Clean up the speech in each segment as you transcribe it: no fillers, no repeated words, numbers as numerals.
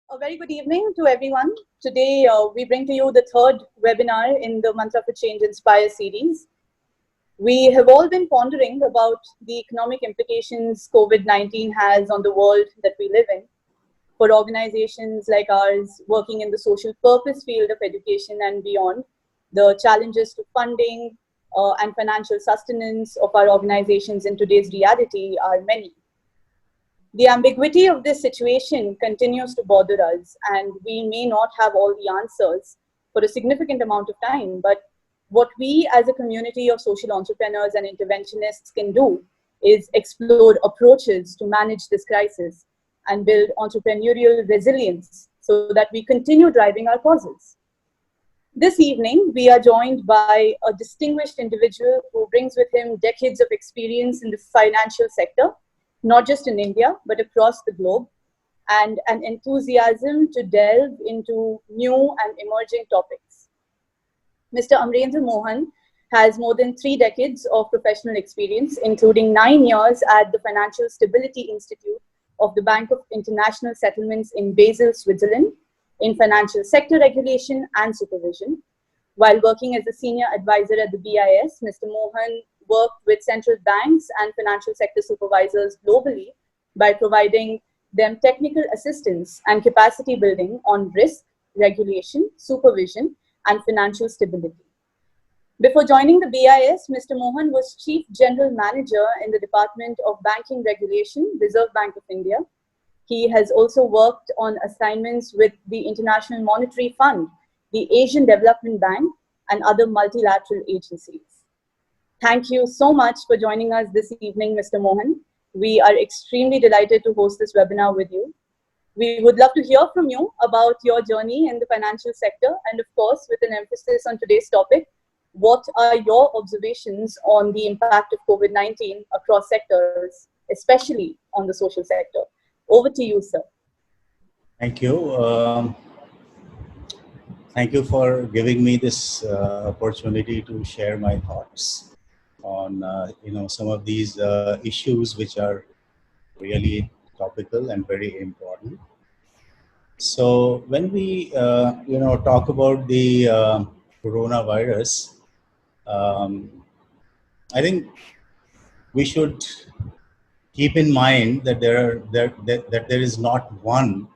A very good evening to everyone. Today, we bring to you the third webinar in the Mantra for Change Inspire series. We have all been pondering about the economic implications COVID-19 has on the world that we live in. For organizations like ours working in the social purpose field of education and beyond, the challenges to funding and financial sustenance of our organizations in today's reality are many. The ambiguity of this situation continues to bother us, and we may not have all the answers for a significant amount of time. But what we as a community of social entrepreneurs and interventionists can do is explore approaches to manage this crisis and build entrepreneurial resilience so that we continue driving our causes. This evening, we are joined by a distinguished individual who brings with him decades of experience in the financial sector, not just in India, but across the globe, and an enthusiasm to delve into new and emerging topics. Mr. Amarendra Mohan has more than 3 decades of professional experience, including 9 years at the Financial Stability Institute of the Bank of International Settlements in Basel, Switzerland, in financial sector regulation and supervision. While working as a senior advisor at the BIS, Mr. Mohan worked with central banks and financial sector supervisors globally by providing them technical assistance and capacity building on risk, regulation, supervision, and financial stability. Before joining the BIS, Mr. Mohan was Chief General Manager in the Department of Banking Regulation, Reserve Bank of India. He has also worked on assignments with the International Monetary Fund, the Asian Development Bank, and other multilateral agencies. Thank you so much for joining us this evening, Mr. Mohan. We are extremely delighted to host this webinar with you. We would love to hear from you about your journey in the financial sector, and of course, with an emphasis on today's topic, what are your observations on the impact of COVID-19 across sectors, especially on the social sector? Over to you, sir. Thank you. Thank you for giving me this opportunity to share my thoughts on some of these issues which are really topical and very important. So when we talk about the coronavirus, I think we should keep in mind that there is not one,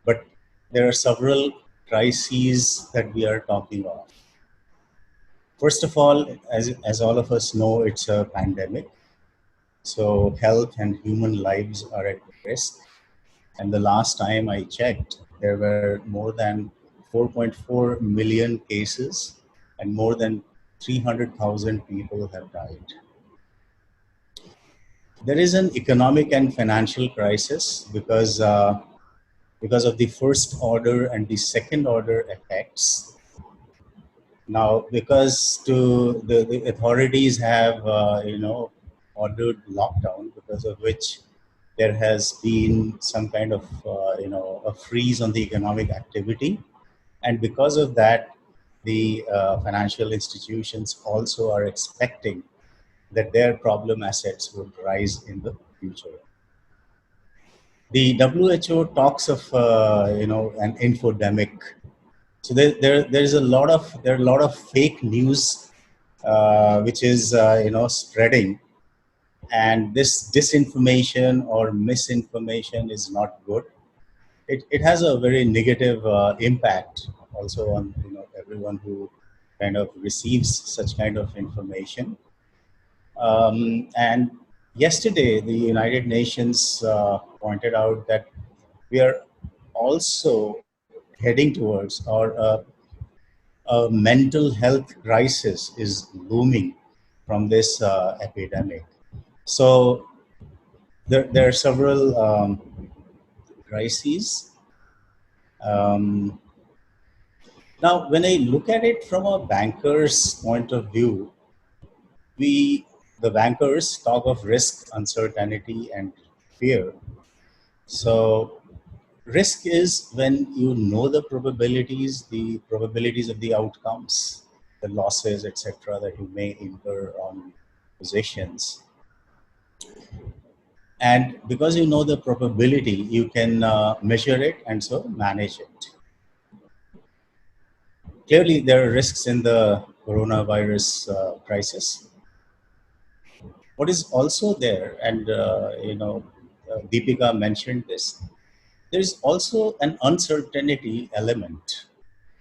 but there are several crises that we are talking of. First of all, as all of us know, it's a pandemic. So health and human lives are at risk. And the last time I checked, there were more than 4.4 million cases and more than 300,000 people have died. There is an economic and financial crisis because of the first order and the second order effects. Now, because the authorities have ordered lockdown, because of which there has been some kind of a freeze on the economic activity, and because of that, the financial institutions also are expecting that their problem assets would rise in the future. The WHO talks of an infodemic. So there are a lot of fake news which is spreading, and this disinformation or misinformation is not good. It has a very negative impact also on everyone who kind of receives such kind of information. And yesterday, the United Nations pointed out that we are also heading towards, or a mental health crisis is looming from this epidemic. So there are several crises. Now, when I look at it from a banker's point of view, the bankers talk of risk, uncertainty, and fear. So risk is when you know the probabilities of the outcomes, the losses, etc., that you may incur on positions. And because you know the probability, you can measure it and so manage it. Clearly, there are risks in the coronavirus crisis. What is also there, and Deepika mentioned this, there is also an uncertainty element.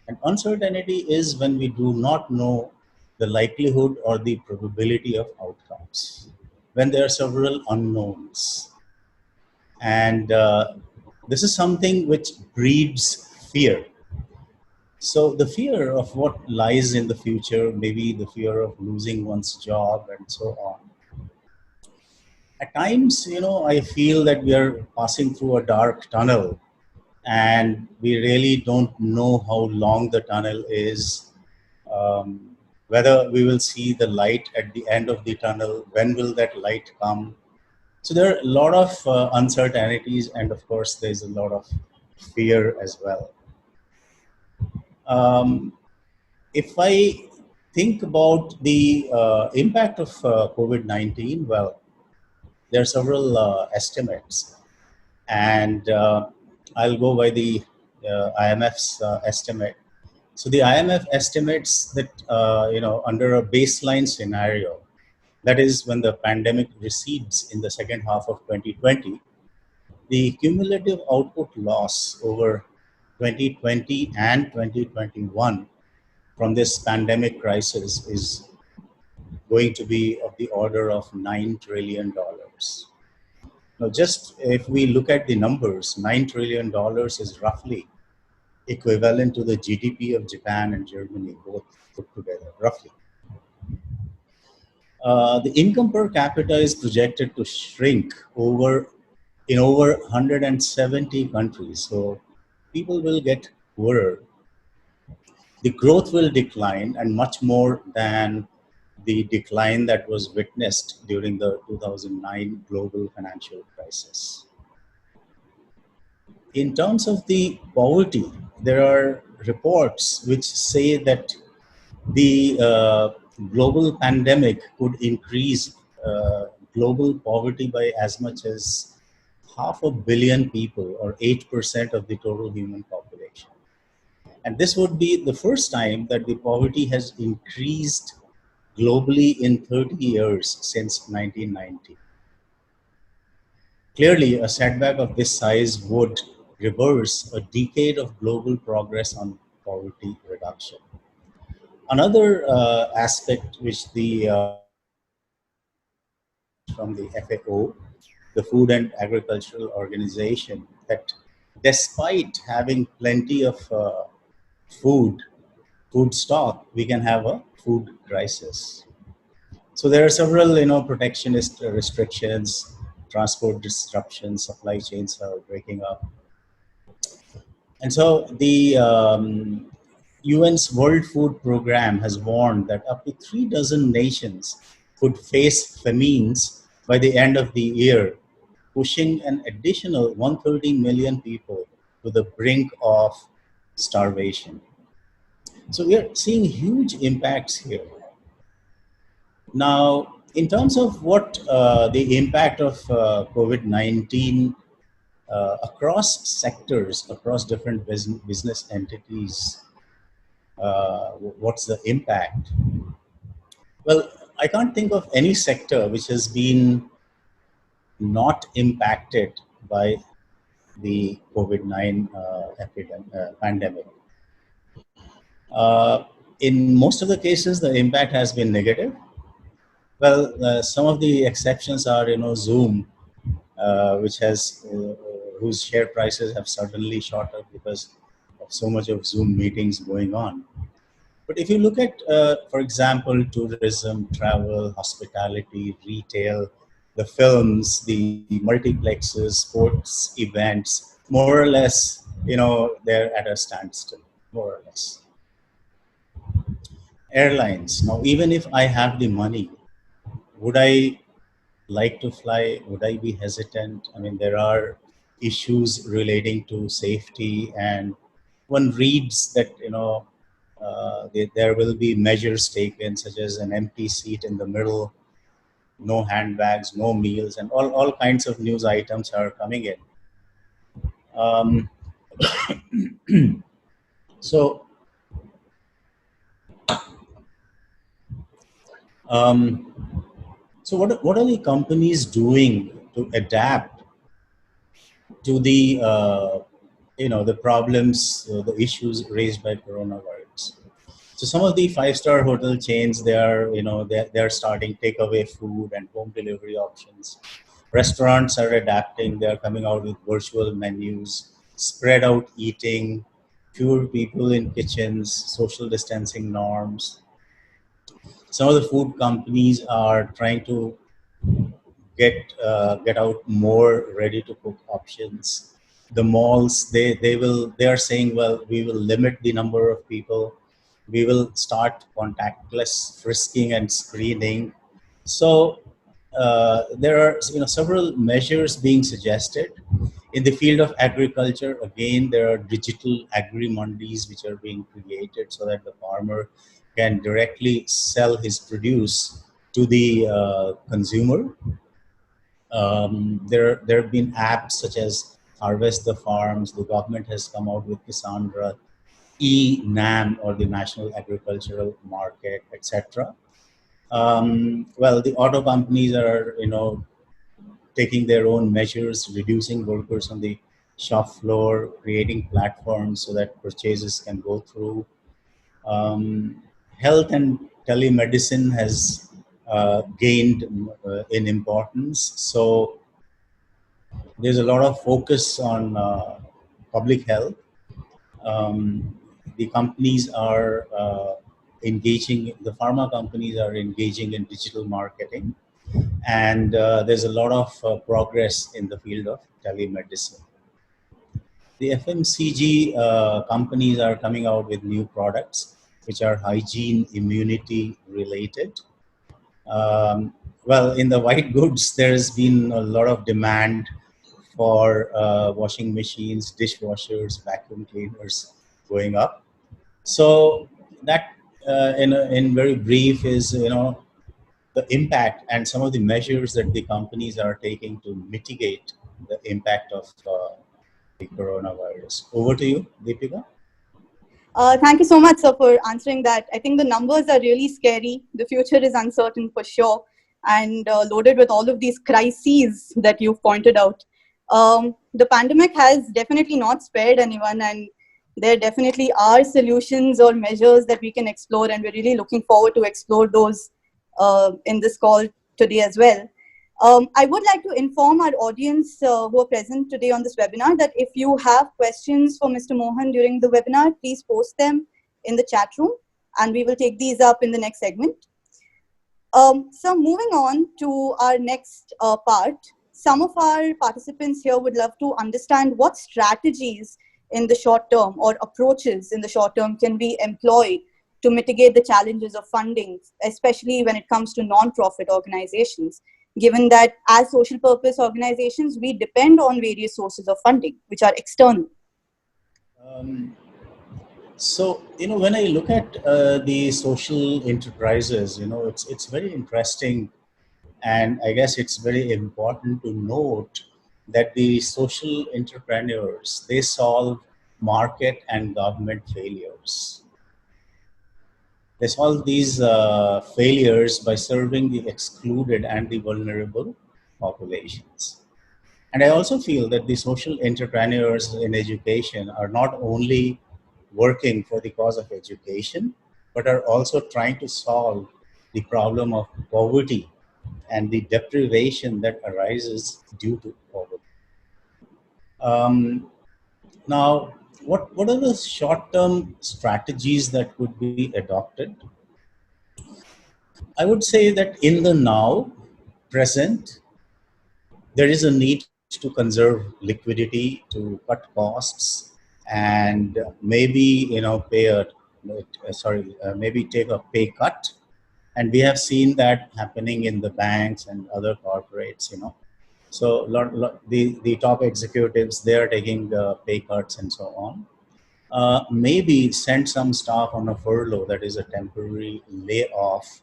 And uncertainty is when we do not know the likelihood or the probability of outcomes, when there are several unknowns. And this is something which breeds fear. So the fear of what lies in the future, maybe the fear of losing one's job and so on. At times, I feel that we are passing through a dark tunnel and we really don't know how long the tunnel is, whether we will see the light at the end of the tunnel, when will that light come. So there are a lot of uncertainties, and of course, there's a lot of fear as well. Um, if I think about the impact of COVID-19, well, there are several estimates, and I'll go by the IMF's estimate. So the IMF estimates that under a baseline scenario, that is when the pandemic recedes in the second half of 2020, the cumulative output loss over 2020 and 2021 from this pandemic crisis is going to be of the order of $9 trillion. Now, just if we look at the numbers, $9 trillion is roughly equivalent to the GDP of Japan and Germany, both put together, roughly. The income per capita is projected to shrink in over 170 countries. So people will get poorer. The growth will decline, and much more than the decline that was witnessed during the 2009 global financial crisis. In terms of the poverty, there are reports which say that the global pandemic could increase global poverty by as much as 500 million people, or 8% of the total human population. And this would be the first time that the poverty has increased globally in 30 years since 1990. Clearly, a setback of this size would reverse a decade of global progress on poverty reduction. Another aspect which the from the FAO, the Food and Agricultural Organization, that despite having plenty of food, food stock, we can have a food crisis. So there are several, protectionist restrictions, transport disruptions, supply chains are breaking up. And so the UN's World Food Program has warned that up to 3 dozen nations could face famines by the end of the year, pushing an additional 130 million people to the brink of starvation. So we are seeing huge impacts here. Now, in terms of what the impact of COVID-19 across sectors, across different business entities, what's the impact? Well, I can't think of any sector which has been not impacted by the COVID-19 pandemic. In most of the cases, the impact has been negative. Well, some of the exceptions are, Zoom, which has whose share prices have suddenly shot up because of so much of Zoom meetings going on. But if you look at, for example, tourism, travel, hospitality, retail, the films, the multiplexes, sports events, more or less, they're at a standstill, more or less. Airlines. Now, even if I have the money, would I like to fly? Would I be hesitant? I mean, there are issues relating to safety, and one reads that there will be measures taken, such as an empty seat in the middle. no handbags, no meals, and all kinds of news items are coming in. Um, so, um, so what are the companies doing to adapt to the the problems, the issues raised by coronavirus? So some of the five-star hotel chains, they're starting takeaway food and home delivery options. Restaurants are adapting; they're coming out with virtual menus, spread out eating, fewer people in kitchens, social distancing norms. Some of the food companies are trying to get out more ready to cook options. The malls, they are saying, well, we will limit the number of people, we will start contactless frisking and screening. So there are several measures being suggested. In the field of agriculture, again, there are digital agri-mandis which are being created so that the farmer can directly sell his produce to the consumer. There have been apps such as Harvest the Farms. The government has come out with Cassandra, E-NAM, or the National Agricultural Market, etc. Well, the auto companies are, taking their own measures, reducing workers on the shop floor, creating platforms so that purchases can go through. Health and telemedicine has gained in importance. So there's a lot of focus on public health. The companies are the pharma companies are engaging in digital marketing, and there's a lot of progress in the field of telemedicine. The FMCG companies are coming out with new products which are hygiene, immunity related. Well, in the white goods, there's been a lot of demand for washing machines, dishwashers, vacuum cleaners going up. So that, in very brief, is the impact and some of the measures that the companies are taking to mitigate the impact of the coronavirus. Over to you, Deepika. Thank you so much, sir, for answering that. I think the numbers are really scary. The future is uncertain for sure, and loaded with all of these crises that you've pointed out. The pandemic has definitely not spared anyone, and there definitely are solutions or measures that we can explore, and we're really looking forward to explore those in this call today as well. I would like to inform our audience who are present today on this webinar that if you have questions for Mr. Mohan during the webinar, please post them in the chat room and we will take these up in the next segment. So moving on to our next part, some of our participants here would love to understand what strategies in the short term or approaches in the short term can be employed to mitigate the challenges of funding, especially when it comes to non-profit organizations, given that as social purpose organizations, we depend on various sources of funding, which are external. So, when I look at the social enterprises, it's very interesting, and I guess it's very important to note that the social entrepreneurs, they solve market and government failures. They solve these failures by serving the excluded and the vulnerable populations. And I also feel that the social entrepreneurs in education are not only working for the cause of education, but are also trying to solve the problem of poverty and the deprivation that arises due to poverty. Now, what are the short-term strategies that could be adopted? I would say that in the now, present, there is a need to conserve liquidity, to cut costs, and maybe maybe take a pay cut. And we have seen that happening in the banks and other corporates. So the top executives, they are taking pay cuts and so on. Maybe send some staff on a furlough, that is a temporary layoff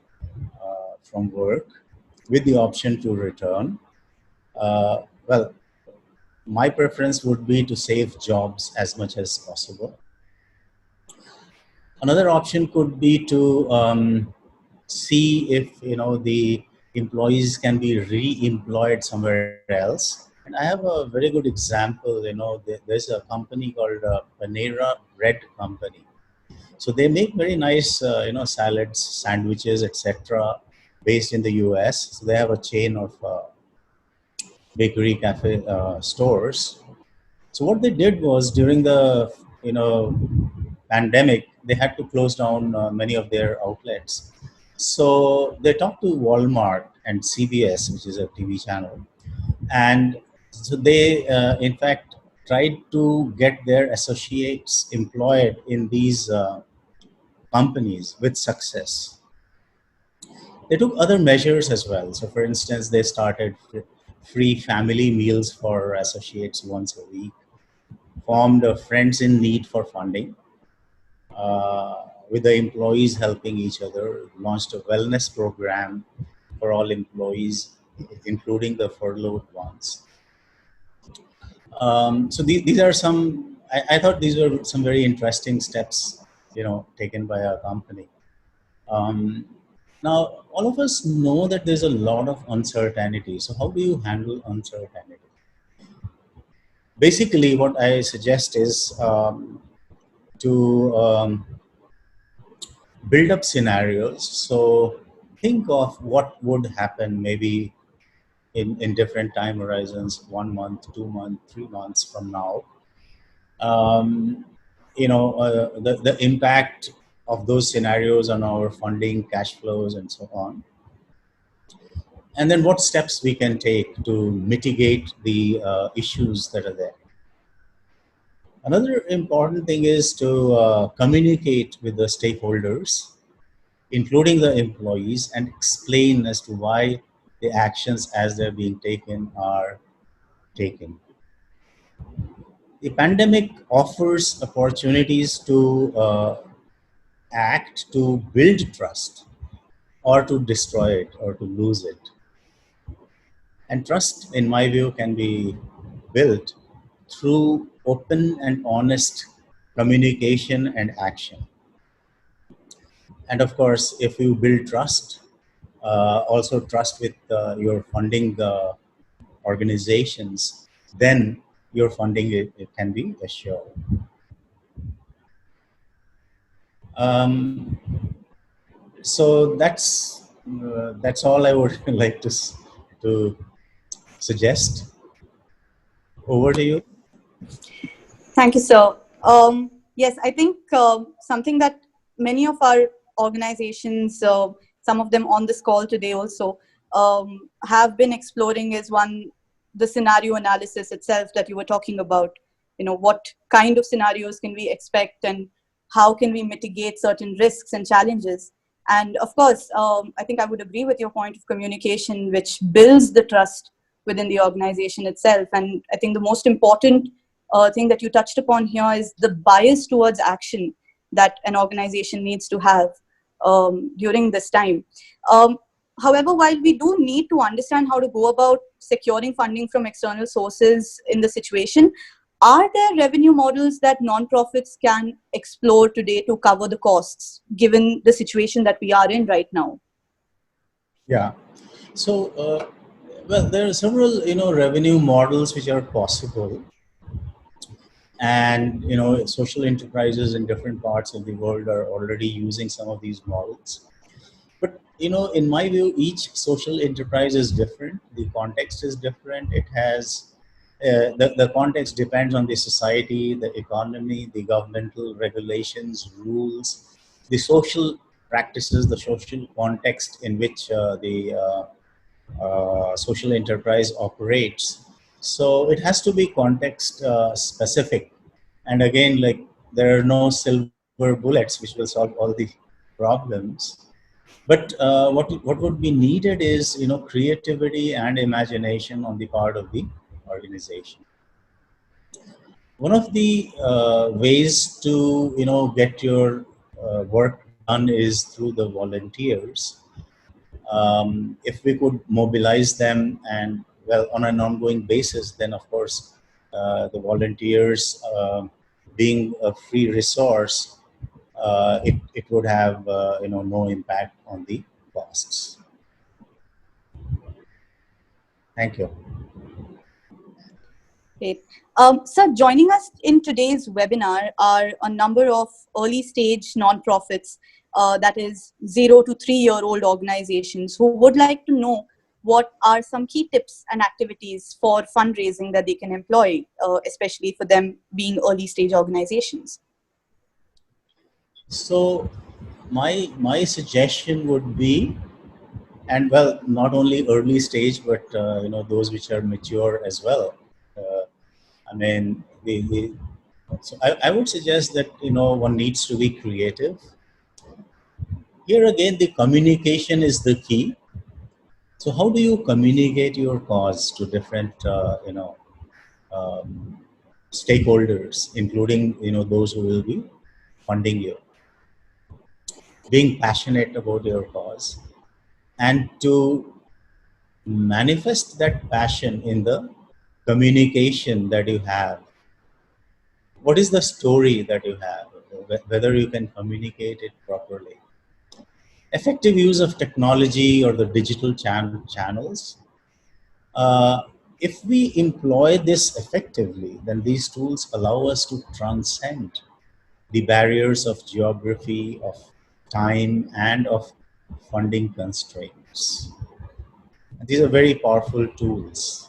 from work. with the option to return. Well, my preference would be to save jobs as much as possible. Another option could be to see if the employees can be re-employed somewhere else. And I have a very good example. There's a company called Panera Bread Company. So they make very nice, salads, sandwiches, etc., based in the U.S. So they have a chain of bakery, cafe stores. So what they did was during the pandemic, they had to close down many of their outlets. So they talked to Walmart and CBS, which is a TV channel, and so they, in fact, tried to get their associates employed in these companies with success. They took other measures as well. So, for instance, they started free family meals for associates once a week, formed a Friends in Need for funding, with the employees helping each other, launched a wellness program for all employees, including the furloughed ones. So these are some. I thought these were some very interesting steps, taken by our company. Um, Now, all of us know that there's a lot of uncertainty. So, how do you handle uncertainty? Basically, what I suggest is to build up scenarios. So, think of what would happen maybe in different time horizons, 1 month, 2 months, 3 months from now. Um, the impact of those scenarios on our funding, cash flows, and so on. And then what steps we can take to mitigate the issues that are there. Another important thing is to communicate with the stakeholders, including the employees, and explain as to why the actions as they're being taken are taken. The pandemic offers opportunities to act, to build trust, or to destroy it, or to lose it. And trust, in my view, can be built through open and honest communication and action. And of course, if you build trust, also trust with your funding organizations, then your funding it can be assured. Um, so that's all I would like to suggest. Over to you. Thank you, sir. Yes, I think something that many of our organizations, some of them on this call today also, have been exploring is one, the scenario analysis itself that you were talking about. What kind of scenarios can we expect, and how can we mitigate certain risks and challenges? And of course, I think I would agree with your point of communication, which builds the trust within the organization itself. And I think the most important thing that you touched upon here is the bias towards action that an organization needs to have during this time. However, while we do need to understand how to go about securing funding from external sources in the situation, are there revenue models that nonprofits can explore today to cover the costs, given the situation that we are in right now? Yeah. So, well, there are several revenue models which are possible, and social enterprises in different parts of the world are already using some of these models. But in my view, each social enterprise is different. The context is different. It has the context depends on the society, the economy, the governmental regulations, rules, the social practices, the social context in which the social enterprise operates. So it has to be context specific. And again, like, there are no silver bullets which will solve all the problems. But what would be needed is creativity and imagination on the part of the organization. One of the ways to get your work done is through the volunteers. If we could mobilize them and, well, on an ongoing basis, then of course the volunteers being a free resource, it would have no impact on the costs. Thank you. Great. So joining us in today's webinar are a number of early stage nonprofits, that is 0 to 3 year old organizations, who would like to know what are some key tips and activities for fundraising that they can employ, especially for them being early stage organizations. So my suggestion would be, and well, not only early stage, but those which are mature as well. I mean, so I would suggest that one needs to be creative. Here again, the communication is the key. So how do you communicate your cause to different um, stakeholders, including those who will be funding you? Being passionate about your cause, and to manifest that passion in the communication that you have. What is the story that you have? Whether you can communicate it properly. Effective use of technology or the digital channels. Uh, if we employ this effectively, then these tools allow us to transcend the barriers of geography, of time, and of funding constraints. These are very powerful tools.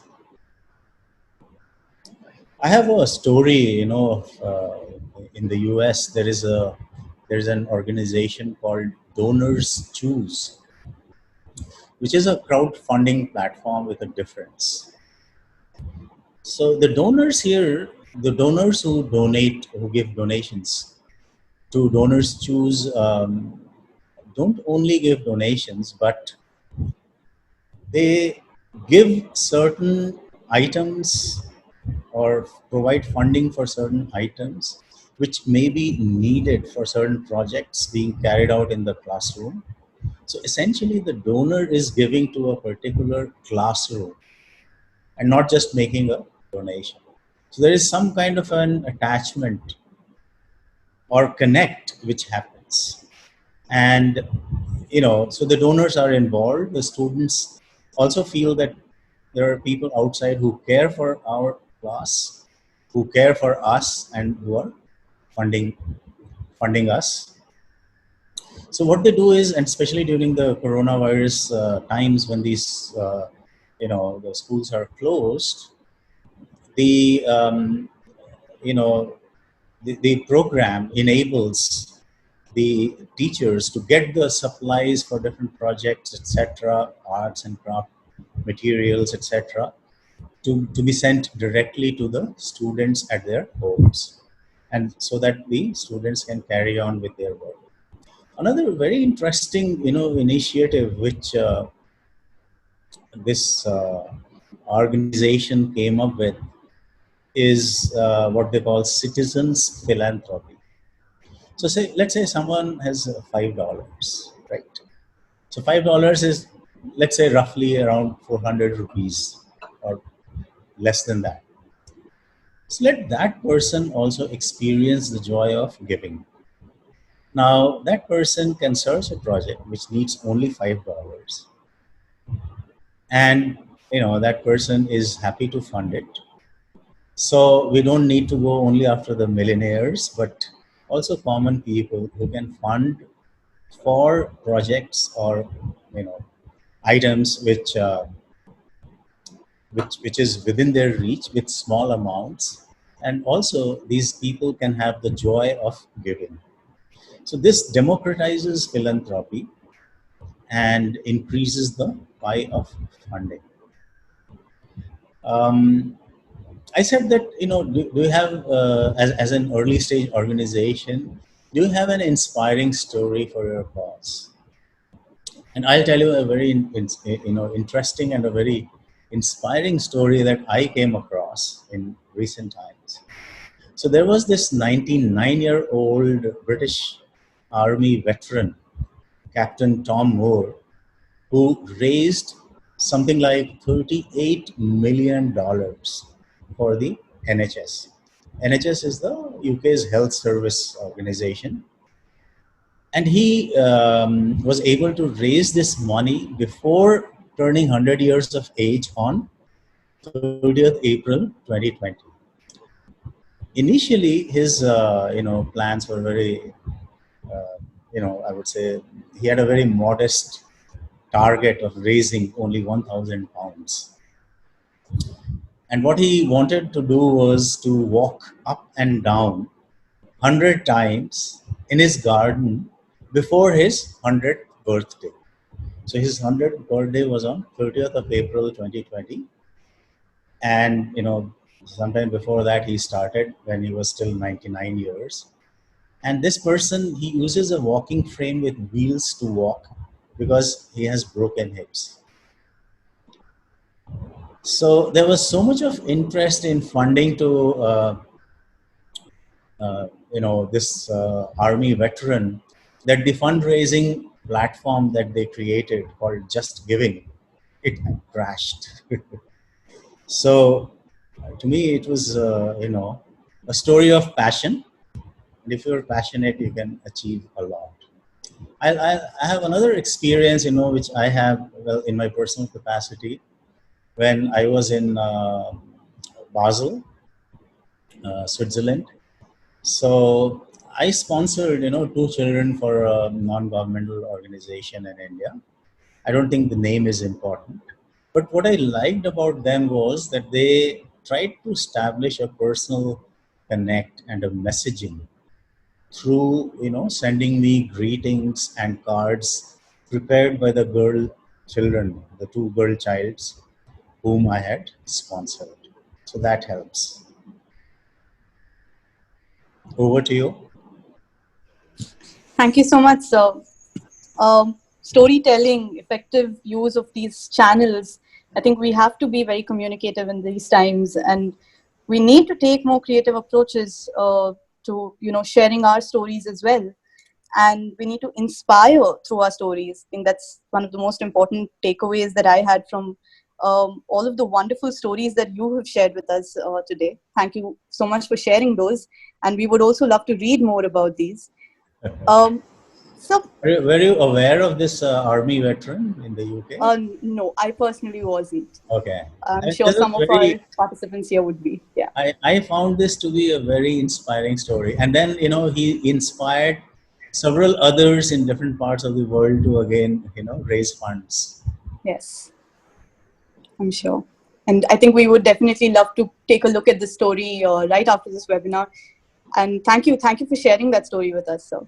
I have a story, in the U.S. There is an organization called Donors Choose, which is a crowdfunding platform with a difference. So the donors here, the donors who give donations to Donors Choose, don't only give donations, but they give certain items or provide funding for certain items which may be needed for certain projects being carried out in the classroom. So essentially, the donor is giving to a particular classroom and not just making a donation. So there is some kind of an attachment or connect which happens. And so the donors are involved. The students also feel that there are people outside who care for our class, who care for us, and who are funding us. So what they do is, and especially during the coronavirus times when these the schools are closed, the the program enables the teachers to get the supplies for different projects, etc., arts and craft materials, etc., to be sent directly to the students at their homes, and so that the students can carry on with their work. Another very interesting, initiative which this organization came up with is what they call citizens philanthropy. So let's say someone has $5, right? So $5 is, let's say, roughly around 400 rupees or less than that. So let that person also experience the joy of giving. Now that person can search a project which needs only $5, and that person is happy to fund it. So we don't need to go only after the millionaires, but also common people who can fund for projects or items which is within their reach with small amounts, and also these people can have the joy of giving. So this democratizes philanthropy and increases the pie of funding. um, I said that, do you have, as an early stage organization, do you have an inspiring story for your cause? And I'll tell you a very interesting and a very inspiring story that I came across in recent times. So there was this 99-year-old British Army veteran, Captain Tom Moore, who raised something like $38 million for the NHS. NHS is the UK's health service organization. And he was able to raise this money before turning 100 years of age on 30th April 2020. Initially, his plans were very, I would say, he had a very modest target of raising only 1,000 pounds. And what he wanted to do was to walk up and down 100 times in his garden before his 100th birthday. So his 100th birthday was on 30th of April 2020. And, sometime before that, he started when he was still 99 years. And this person, he uses a walking frame with wheels to walk because he has broken hips. So there was so much of interest in funding to, this army veteran, that the fundraising platform that they created called Just Giving, it crashed. So to me, it was, a story of passion. And if you're passionate, you can achieve a lot. I have another experience, which I have, well, in my personal capacity. When I was in Basel, Switzerland. So I sponsored, two children for a non-governmental organization in India. I don't think the name is important. But what I liked about them was that they tried to establish a personal connect and a messaging through, sending me greetings and cards prepared by the the two girl childs whom I had sponsored. So that helps. Over to you. Thank you so much, sir. Storytelling, effective use of these channels. I think we have to be very communicative in these times, and we need to take more creative approaches to sharing our stories as well. And we need to inspire through our stories. I think that's one of the most important takeaways that I had from all of the wonderful stories that you have shared with us today. Thank you so much for sharing those, and we would also love to read more about these. Um, so, Were you aware of this army veteran in the UK? no, I personally wasn't. Okay. I'm sure This is some of our participants here would be. Yeah. I found this to be a very inspiring story. And then, he inspired several others in different parts of the world to again, raise funds. Yes, I'm sure. And I think we would definitely love to take a look at the story right after this webinar. And thank you for sharing that story with us, sir.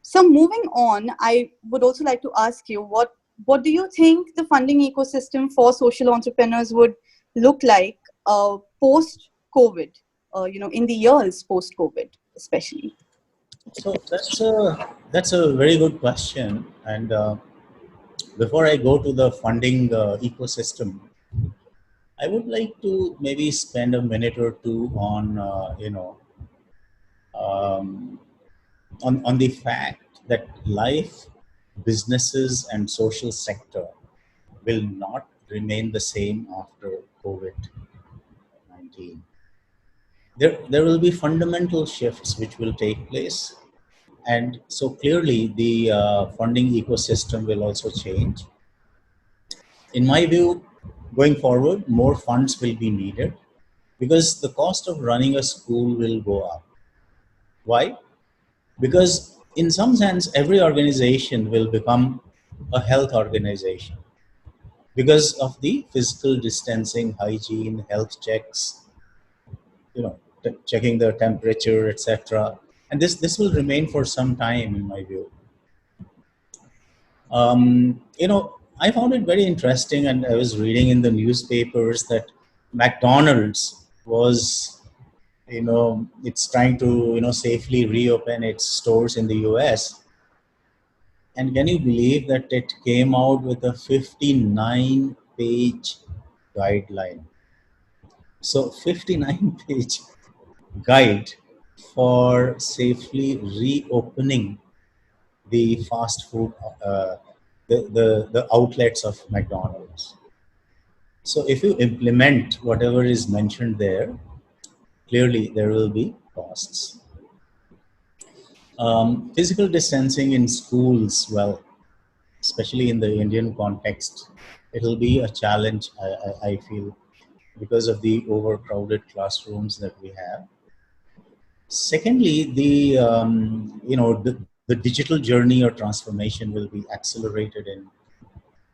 So moving on, I would also like to ask you, what do you think the funding ecosystem for social entrepreneurs would look like post-COVID, in the years post-COVID, especially? So that's a very good question. And before I go to the funding ecosystem, I would like to maybe spend a minute or two on, um, on the fact that life, businesses, and social sector will not remain the same after COVID-19. There will be fundamental shifts which will take place. And so clearly the funding ecosystem will also change. In my view, going forward, more funds will be needed because the cost of running a school will go up. Why? Because in some sense, every organization will become a health organization because of the physical distancing, hygiene, health checks, checking the temperature, etc. And this will remain for some time, in my view. I found it very interesting, and I was reading in the newspapers that McDonald's was, it's trying to, safely reopen its stores in the US. And can you believe that it came out with a 59-page guideline? So 59-page guide for safely reopening the fast food the outlets of McDonald's. So if you implement whatever is mentioned there, clearly there will be costs. Physical distancing in schools, well, especially in the Indian context, it'll be a challenge, I feel, because of the overcrowded classrooms that we have. Secondly, the digital journey or transformation will be accelerated in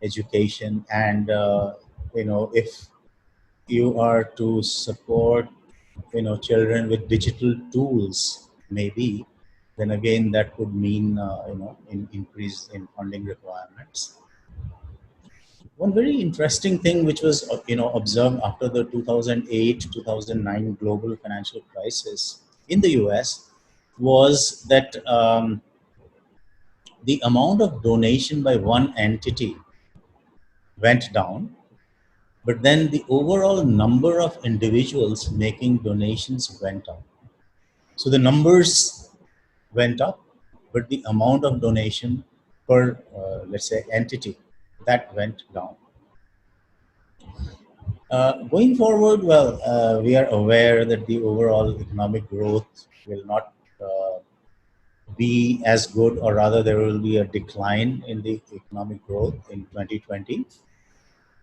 education, and if you are to support children with digital tools, maybe then again that could mean increase in funding requirements. One very interesting thing which was observed after the 2008 2009 global financial crisis in the US was that the amount of donation by one entity went down, but then the overall number of individuals making donations went up. So the numbers went up, but the amount of donation per, let's say, entity, that went down. Going forward, well, we are aware that the overall economic growth will not be as good, or rather, there will be a decline in the economic growth in 2020.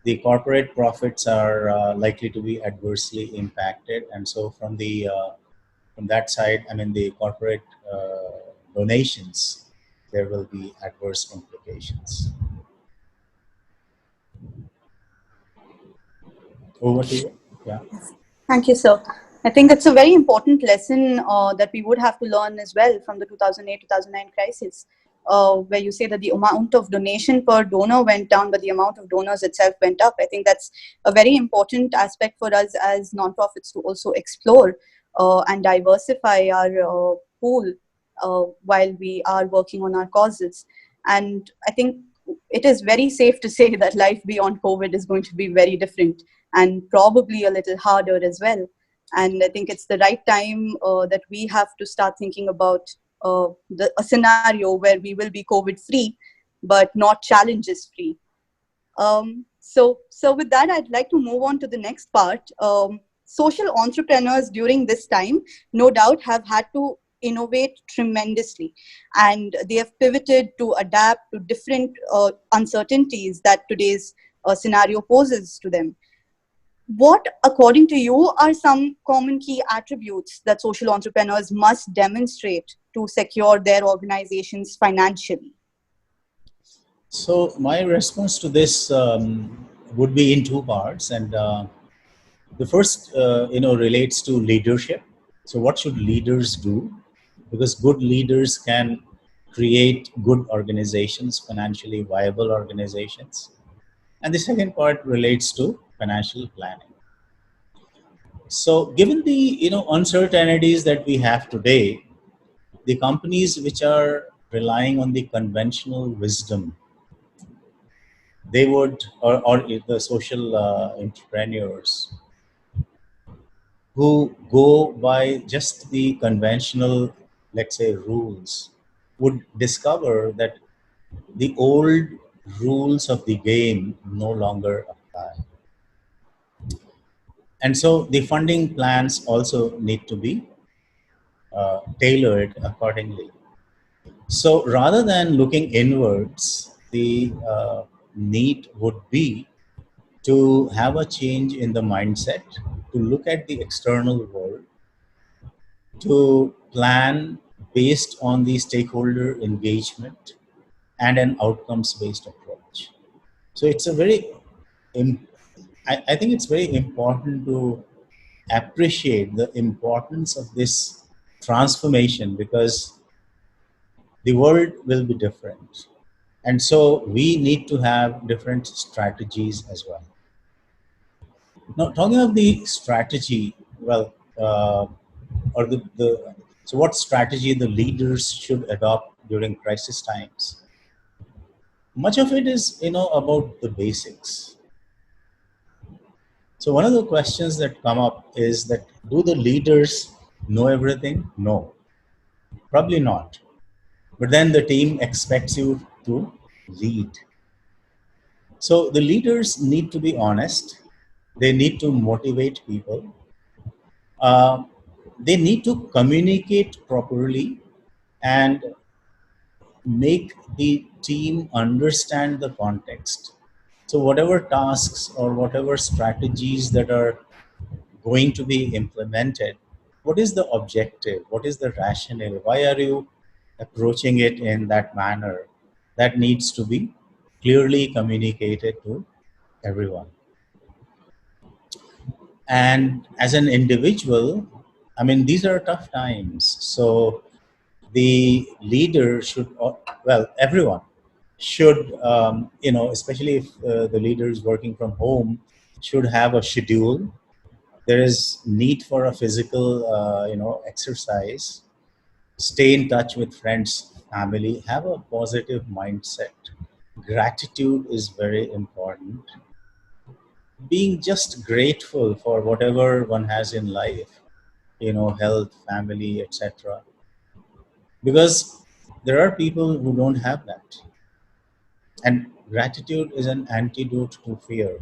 The corporate profits are likely to be adversely impacted, and so from that side, I mean the corporate donations, there will be adverse implications. Over to you. Yeah. Thank you, sir. I think it's a very important lesson that we would have to learn as well from the 2008-2009 crisis, where you say that the amount of donation per donor went down, but the amount of donors itself went up. I think that's a very important aspect for us as nonprofits to also explore and diversify our pool while we are working on our causes. And I think it is very safe to say that life beyond COVID is going to be very different and probably a little harder as well. And I think it's the right time that we have to start thinking about a scenario where we will be COVID free, but not challenges free. So with that, I'd like to move on to the next part. Social entrepreneurs during this time, no doubt, have had to innovate tremendously, and they have pivoted to adapt to different uncertainties that today's scenario poses to them. What, according to you, are some common key attributes that social entrepreneurs must demonstrate to secure their organizations financially? So my response to this would be in two parts, and the first, relates to leadership. So what should leaders do? Because good leaders can create good organizations, financially viable organizations. And the second part relates to financial planning. So given the uncertainties that we have today, the companies which are relying on the conventional wisdom, they would, or the social entrepreneurs who go by just the conventional, let's say, rules, would discover that the old rules of the game no longer apply. And so the funding plans also need to be tailored accordingly. So rather than looking inwards, the need would be to have a change in the mindset, to look at the external world, to plan based on the stakeholder engagement and an outcomes based approach. So it's a very, I think it's very important to appreciate the importance of this transformation, because the world will be different. And so we need to have different strategies as well. Now, talking of the strategy, well, or so what strategy the leaders should adopt during crisis times? Much of it is, about the basics. So one of the questions that come up is that, do the leaders know everything? No, probably not. But then the team expects you to lead. So the leaders need to be honest. They need to motivate people. Uh, they need to communicate properly and make the team understand the context. So whatever tasks or whatever strategies that are going to be implemented, what is the objective? What is the rationale? Why are you approaching it in that manner? That needs to be clearly communicated to everyone. And as an individual, I mean, these are tough times. So the leader should, well, everyone should, especially if the leader is working from home, should have a schedule. There is need for a physical, exercise. Stay in touch with friends, family. Have a positive mindset. Gratitude is very important. Being just grateful for whatever one has in life, health, family, etc. Because there are people who don't have that. And gratitude is an antidote to fear,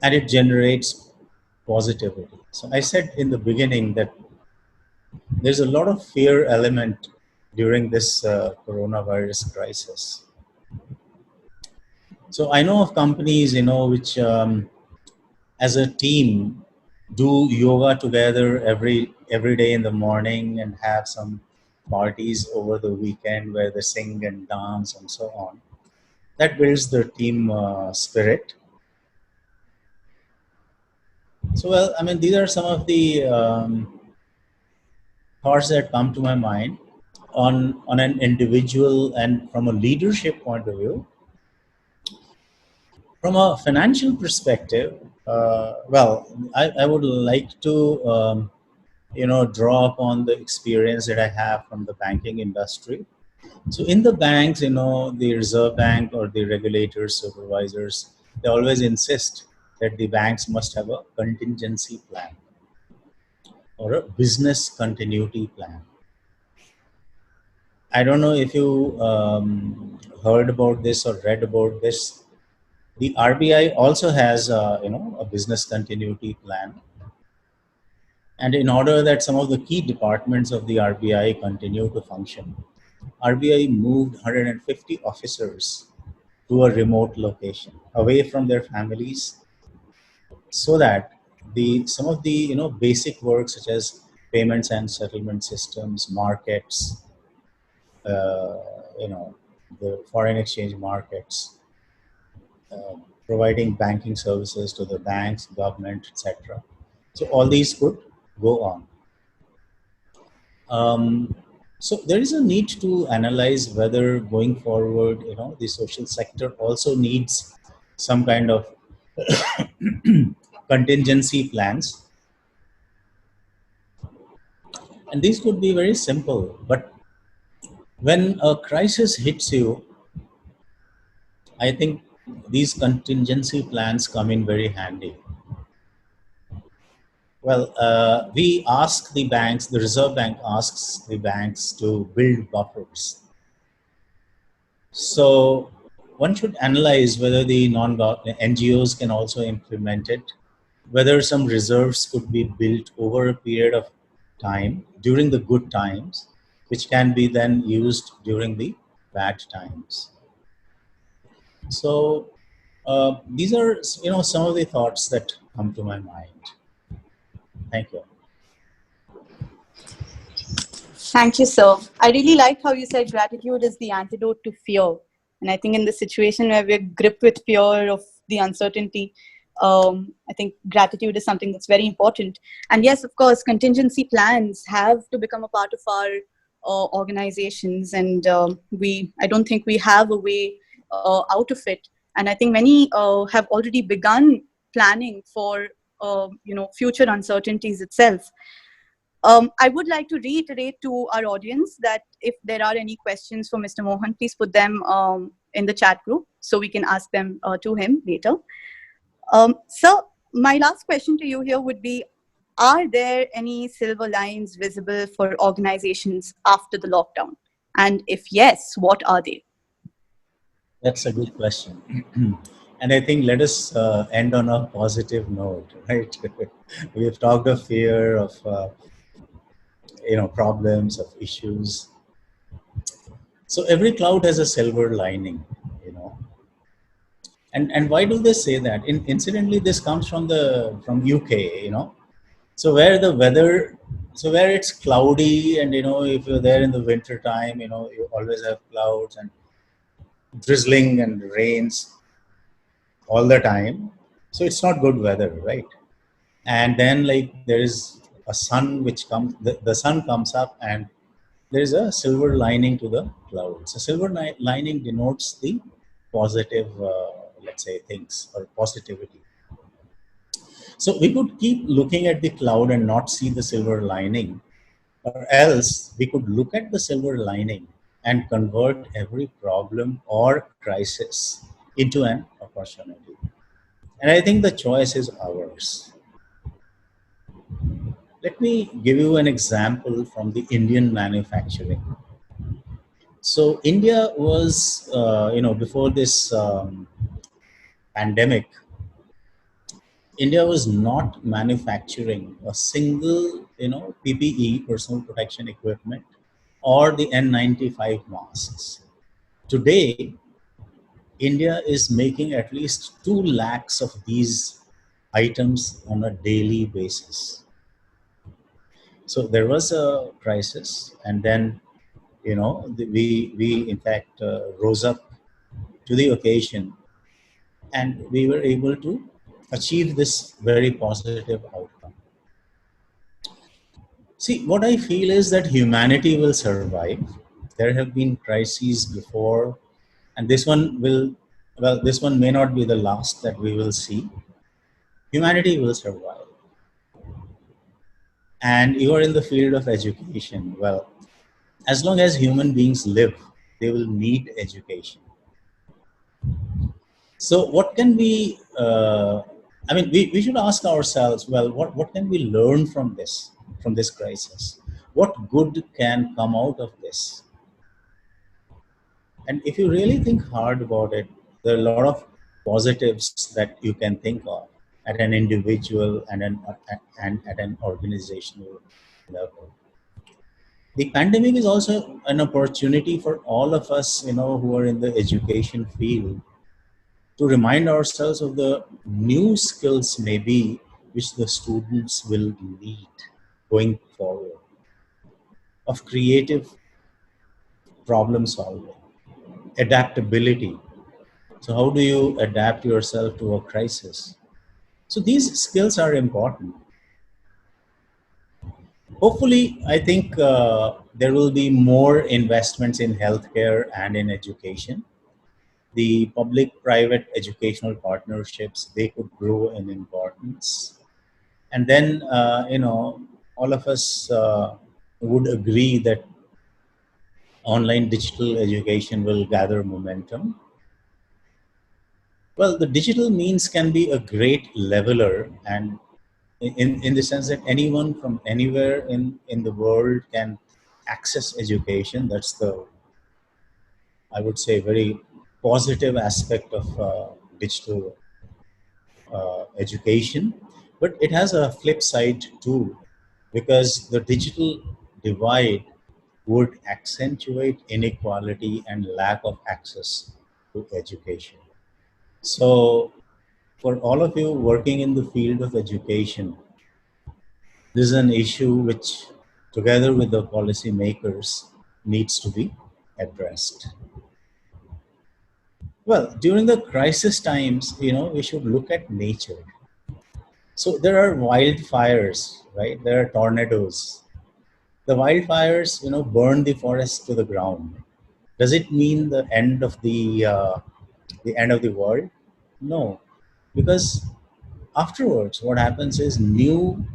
and it generates positivity. So I said in the beginning that there's a lot of fear element during this coronavirus crisis. So I know of companies, which as a team do yoga together every day in the morning and have some parties over the weekend where they sing and dance and so on. That builds the team spirit. So, well, I mean, these are some of the thoughts that come to my mind on an individual and from a leadership point of view. From a financial perspective, I would like to, draw upon the experience that I have from the banking industry. So in the banks, the Reserve Bank or the regulators, supervisors, they always insist that the banks must have a contingency plan or a business continuity plan. I don't know if you heard about this or read about this. The RBI also has, a business continuity plan. And in order that some of the key departments of the RBI continue to function, RBI moved 150 officers to a remote location away from their families so that the some of the basic work such as payments and settlement systems, markets, uh, you know the foreign exchange markets, uh, providing banking services to the banks, government, etc. So all these could go on. Um, so there is a need to analyze whether going forward, the social sector also needs some kind of contingency plans, and these could be very simple. But when a crisis hits you, I think these contingency plans come in very handy. Well, we ask the banks, the Reserve Bank asks the banks to build buffers. So one should analyze whether the NGOs can also implement it, whether some reserves could be built over a period of time during the good times, which can be then used during the bad times. So these are some of the thoughts that come to my mind. Thank you. Thank you, sir. I really like how you said gratitude is the antidote to fear. And I think in the situation where we're gripped with fear of the uncertainty, I think gratitude is something that's very important. And yes, of course, contingency plans have to become a part of our organizations. And I don't think we have a way out of it. And I think many have already begun planning for, future uncertainties itself. I would like to reiterate to our audience that if there are any questions for Mr. Mohan, please put them in the chat group so we can ask them to him later. So my last question to you here would be, are there any silver lines visible for organizations after the lockdown? And if yes, what are they? That's a good question. And I think let us end on a positive note, right? We've talked of fear, of problems, of issues. So every cloud has a silver lining, you know. And why do they say that? Incidentally, this comes from UK, you know. So where the weather, so where it's cloudy, and if you're there in the winter time, you always have clouds and drizzling and rains all the time. So it's not good weather, right? And then like there is a sun which comes, the sun comes up, and there is a silver lining to the clouds. A silver lining denotes the positive, let's say, things or positivity. So we could keep looking at the cloud and not see the silver lining, or else we could look at the silver lining and convert every problem or crisis into an opportunity. And I think the choice is ours. Let me give you an example from the Indian manufacturing. So India was, before this pandemic, India was not manufacturing a single, PPE, personal protection equipment, or the N95 masks. Today, India is making at least 2 lakhs of these items on a daily basis. So there was a crisis, and then we in fact rose up to the occasion, and we were able to achieve this very positive outcome. See, what I feel is that humanity will survive. There have been crises before, and this one may not be the last that we will see. Humanity will survive. And you are in the field of education. Well, as long as human beings live, they will need education. So, what can we should ask ourselves, well, what can we learn from this crisis? What good can come out of this? And if you really think hard about it, there are a lot of positives that you can think of at an individual and at an organizational level. The pandemic is also an opportunity for all of us, who are in the education field, to remind ourselves of the new skills maybe which the students will need going forward, of creative problem solving, adaptability. So how do you adapt yourself to a crisis? So these skills are important. Hopefully, I think there will be more investments in healthcare and in education. The public-private educational partnerships, they could grow in importance. And then, all of us would agree that online digital education will gather momentum. Well, the digital means can be a great leveler, and in the sense that anyone from anywhere in the world can access education. That's the, I would say, very positive aspect of digital education. But it has a flip side too, because the digital divide would accentuate inequality and lack of access to education. So, for all of you working in the field of education, this is an issue which, together with the policymakers, needs to be addressed. Well, during the crisis times, we should look at nature. So there are wildfires, right? There are tornadoes. The wildfires, burn the forest to the ground. Does it mean the end of the world? No, because afterwards, what happens is new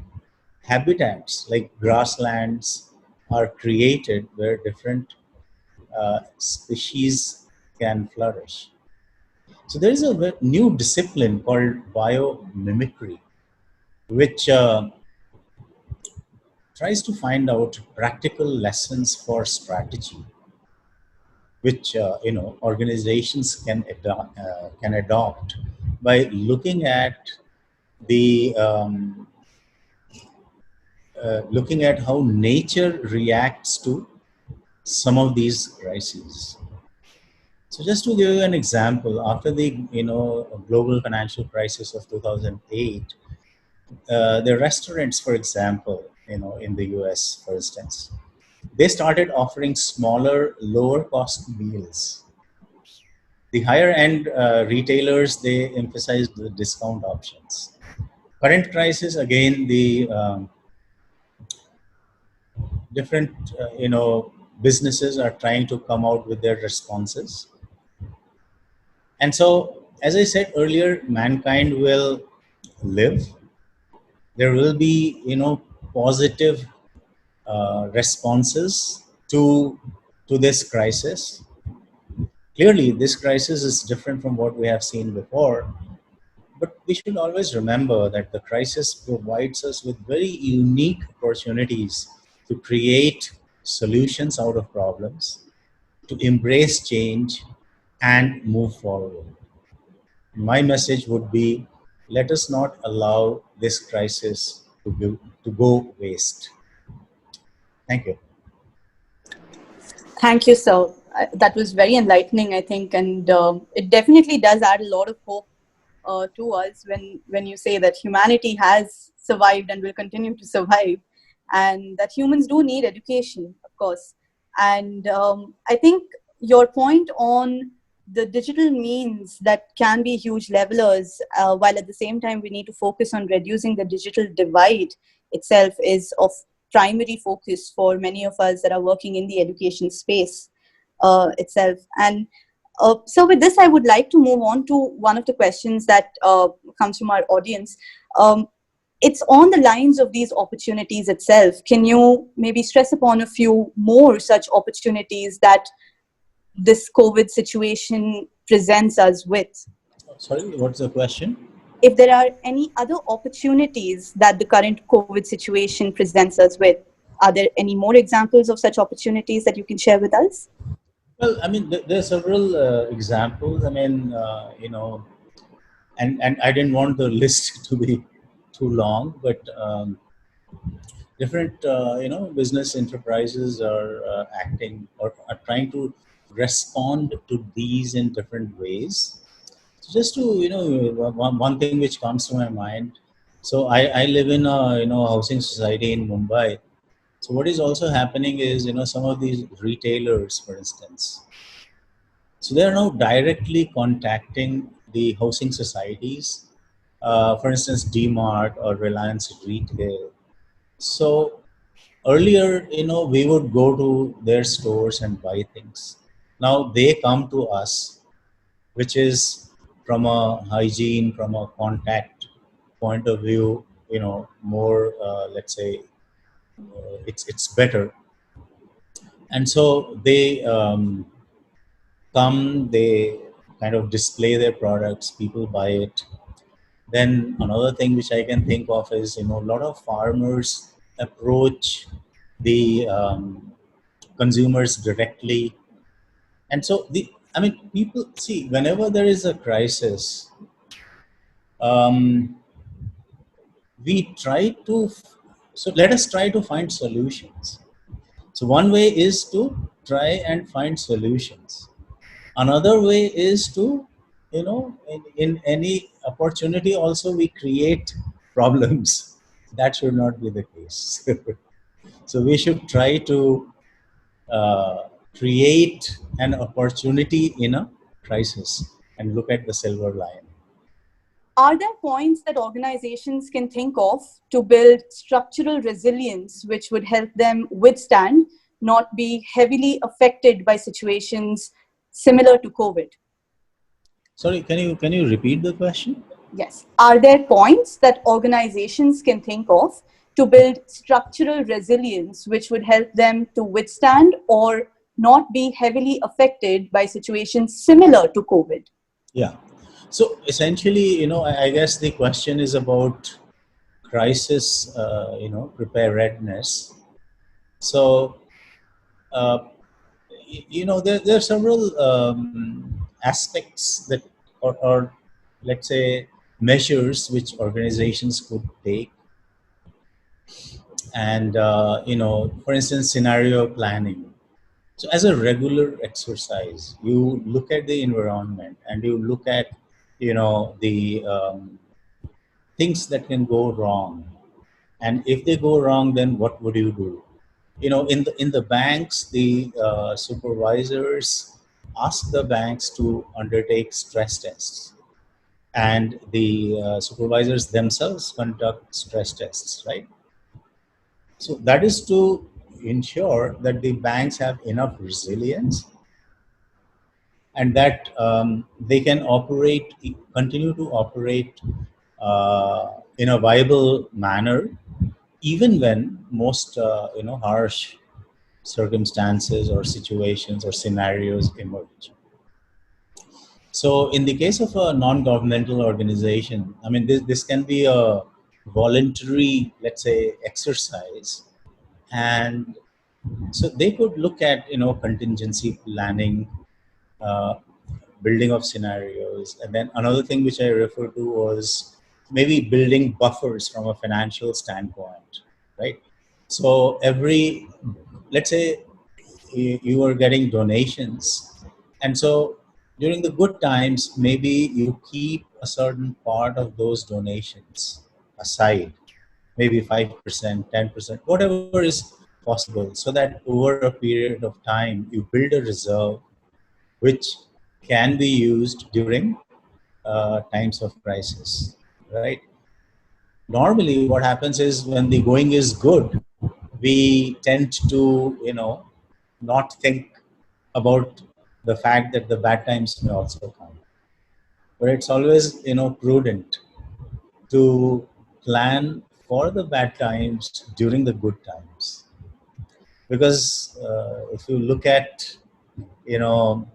habitats like grasslands are created where different species can flourish. So there is a new discipline called biomimicry, which tries to find out practical lessons for strategy. which organizations can adopt by looking at the looking at how nature reacts to some of these crises. So just to give you an example, after the global financial crisis of 2008, the restaurants, for example, in the US, for instance, they started offering smaller, lower cost meals. The higher end retailers, they emphasized the discount options. Current crisis, again, the different businesses are trying to come out with their responses. And so, as I said earlier, mankind will live. There will be positive responses to this crisis. Clearly, this crisis is different from what we have seen before, but we should always remember that the crisis provides us with very unique opportunities to create solutions out of problems, to embrace change, and move forward. My message would be, let us not allow this crisis to go waste. Thank you. Thank you, sir. That was very enlightening, I think, and it definitely does add a lot of hope to us when you say that humanity has survived and will continue to survive, and that humans do need education, of course. And I think your point on the digital means that can be huge levelers, while at the same time we need to focus on reducing the digital divide itself, is of primary focus for many of us that are working in the education space itself. And so with this, I would like to move on to one of the questions that comes from our audience. It's on the lines of these opportunities itself. Can you maybe stress upon a few more such opportunities that this COVID situation presents us with? Sorry, what's the question? If there are any other opportunities that the current COVID situation presents us with, are there any more examples of such opportunities that you can share with us? Well, I mean, there are several examples. I mean, and I didn't want the list to be too long, but different business enterprises are acting or are trying to respond to these in different ways. So just to one thing which comes to my mind. So I live in a housing society in Mumbai. So what is also happening is some of these retailers, for instance, so they are now directly contacting the housing societies, for instance, DMart or Reliance Retail. So earlier, we would go to their stores and buy things. Now they come to us, which is from a hygiene, from a contact point of view, more, let's say, it's better. And so they come, they kind of display their products, people buy it. Then another thing which I can think of is, a lot of farmers approach the consumers directly. And so I mean, people see, whenever there is a crisis, um, we try to, so let us try to find solutions. So one way is to try and find solutions. Another way is to, in any opportunity also we create problems. That should not be the case. So we should try to uh, create an opportunity in a crisis and look at the silver lining. Are there points that organizations can think of to build structural resilience which would help them withstand, not be heavily affected by situations similar to COVID? Sorry, can you repeat the question? Yes. Are there points that organizations can think of to build structural resilience which would help them to withstand or not be heavily affected by situations similar to COVID? Yeah. So essentially, I guess the question is about crisis, preparedness. So, uh, there are several aspects that, or let's say measures which organizations could take. And for instance, scenario planning. So as a regular exercise, you look at the environment and you look at the things that can go wrong. And if they go wrong, then what would you do? In the banks, the supervisors ask the banks to undertake stress tests, and the supervisors themselves conduct stress tests, right? So that is to ensure that the banks have enough resilience, and that they can continue to operate in a viable manner, even when most harsh circumstances or situations or scenarios emerge. So in the case of a non-governmental organization, I mean, this can be a voluntary, let's say, exercise. And so they could look at contingency planning, uh, building of scenarios. And then another thing which I referred to was maybe building buffers from a financial standpoint, right? So let's say you are getting donations, and so during the good times, maybe you keep a certain part of those donations aside, maybe 5%, 10%, whatever is possible, so that over a period of time you build a reserve which can be used during times of crisis, right? Normally, what happens is when the going is good, we tend to, not think about the fact that the bad times may also come. But it's always, prudent to plan for the bad times during the good times, because if you look at, you know,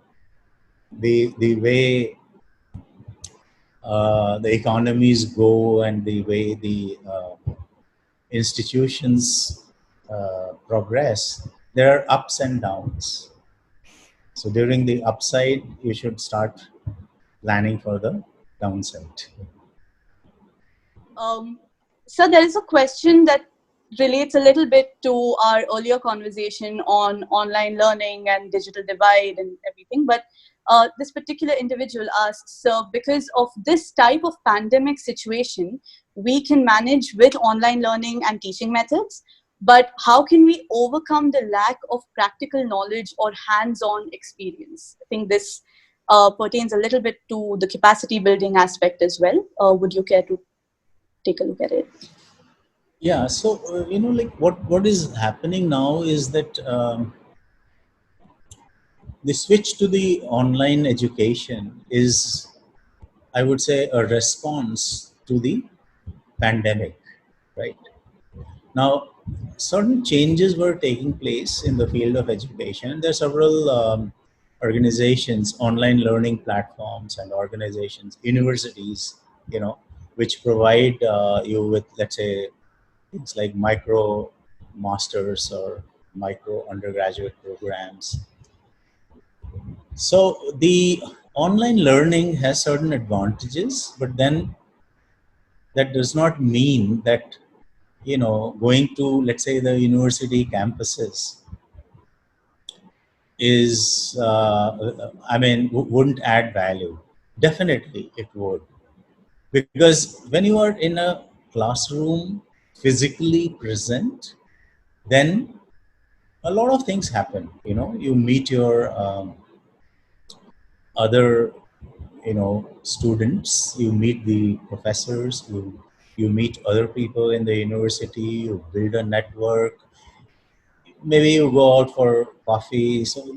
the way the economies go and the way the institutions progress, there are ups and downs. So during the upside, you should start planning for the downside. Um, so there is a question that relates a little bit to our earlier conversation on online learning and digital divide and everything. But this particular individual asks, because of this type of pandemic situation, we can manage with online learning and teaching methods. But how can we overcome the lack of practical knowledge or hands-on experience? I think this pertains a little bit to the capacity building aspect as well. Would you care to take a look at it? Yeah. So like what is happening now is that the switch to the online education is, I would say, a response to the pandemic, right? Now, certain changes were taking place in the field of education. There are several organizations, online learning platforms, and organizations, universities, which provide you with, let's say, things like micro masters or micro undergraduate programs. So the online learning has certain advantages, but then that does not mean that going to, let's say, the university campuses is I mean, wouldn't add value. Definitely it would, because when you are in a classroom physically present, then a lot of things happen. You meet your other students, you meet the professors, you meet other people in the university, you build a network, maybe you go out for coffee. So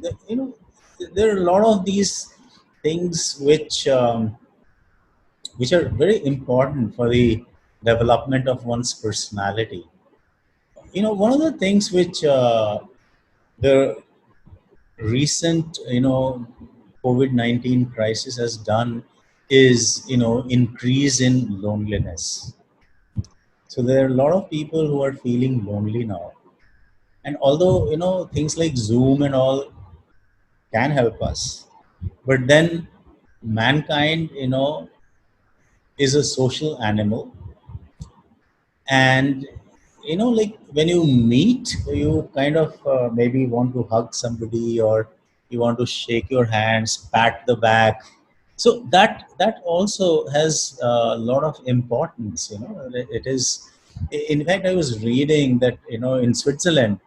there are a lot of these things which are very important for the development of one's personality. One of the things which the recent COVID-19 crisis has done is increase in loneliness. So there are a lot of people who are feeling lonely now. And although things like Zoom and all can help us. But then mankind, is a social animal, and like when you meet, you kind of maybe want to hug somebody, or you want to shake your hands, pat the back. So that also has a lot of importance. It is. In fact, I was reading that in Switzerland,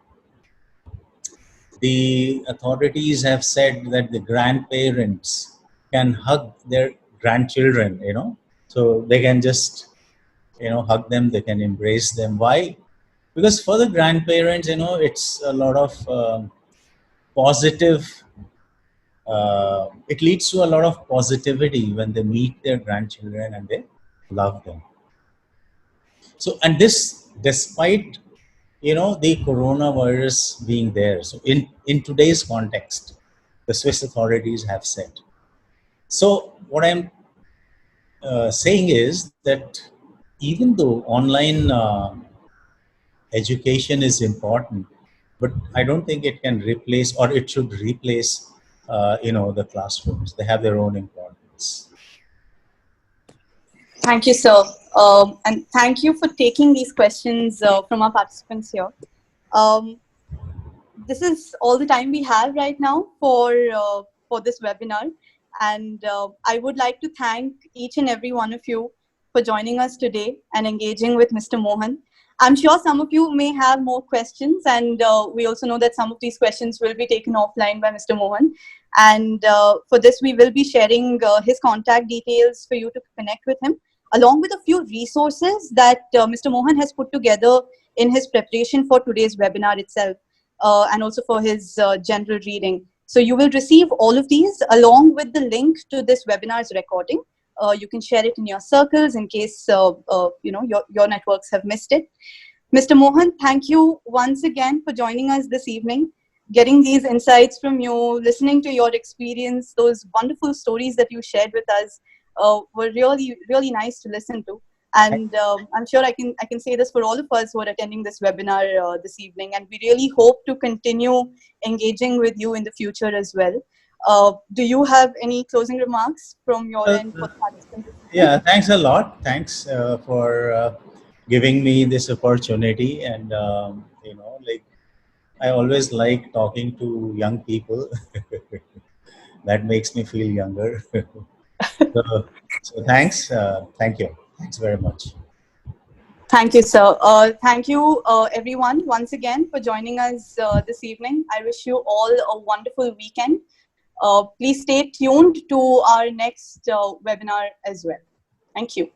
the authorities have said that the grandparents can hug their grandchildren. So they can just hug them, they can embrace them. Why? Because for the grandparents, it's a lot of positive, it leads to a lot of positivity when they meet their grandchildren and they love them. So, and this despite the coronavirus being there. So in today's context, the Swiss authorities have said. So what I'm saying is that even though online education is important, but I don't think it can replace, or it should replace, the classrooms. They have their own importance. Thank you, sir. And thank you for taking these questions from our participants here. This is all the time we have right now for this webinar. And I would like to thank each and every one of you for joining us today and engaging with Mr. Mohan. I'm sure some of you may have more questions, and we also know that some of these questions will be taken offline by Mr. Mohan. And for this, we will be sharing his contact details for you to connect with him, along with a few resources that Mr. Mohan has put together in his preparation for today's webinar itself, and also for his general reading. So you will receive all of these along with the link to this webinar's recording. You can share it in your circles in case your networks have missed it. Mr. Mohan, thank you once again for joining us this evening, getting these insights from you, listening to your experience. Those wonderful stories that you shared with us were really, really nice to listen to. And I'm sure I can say this for all of us who are attending this webinar this evening. And we really hope to continue engaging with you in the future as well. Do you have any closing remarks from your end for the participants? Yeah, thanks a lot. Thanks for giving me this opportunity. And, like, I always like talking to young people. That makes me feel younger. So thanks. Thank you. Thanks very much. Thank you, sir. Thank you, everyone, once again for joining us this evening. I wish you all a wonderful weekend. Please stay tuned to our next webinar as well. Thank you.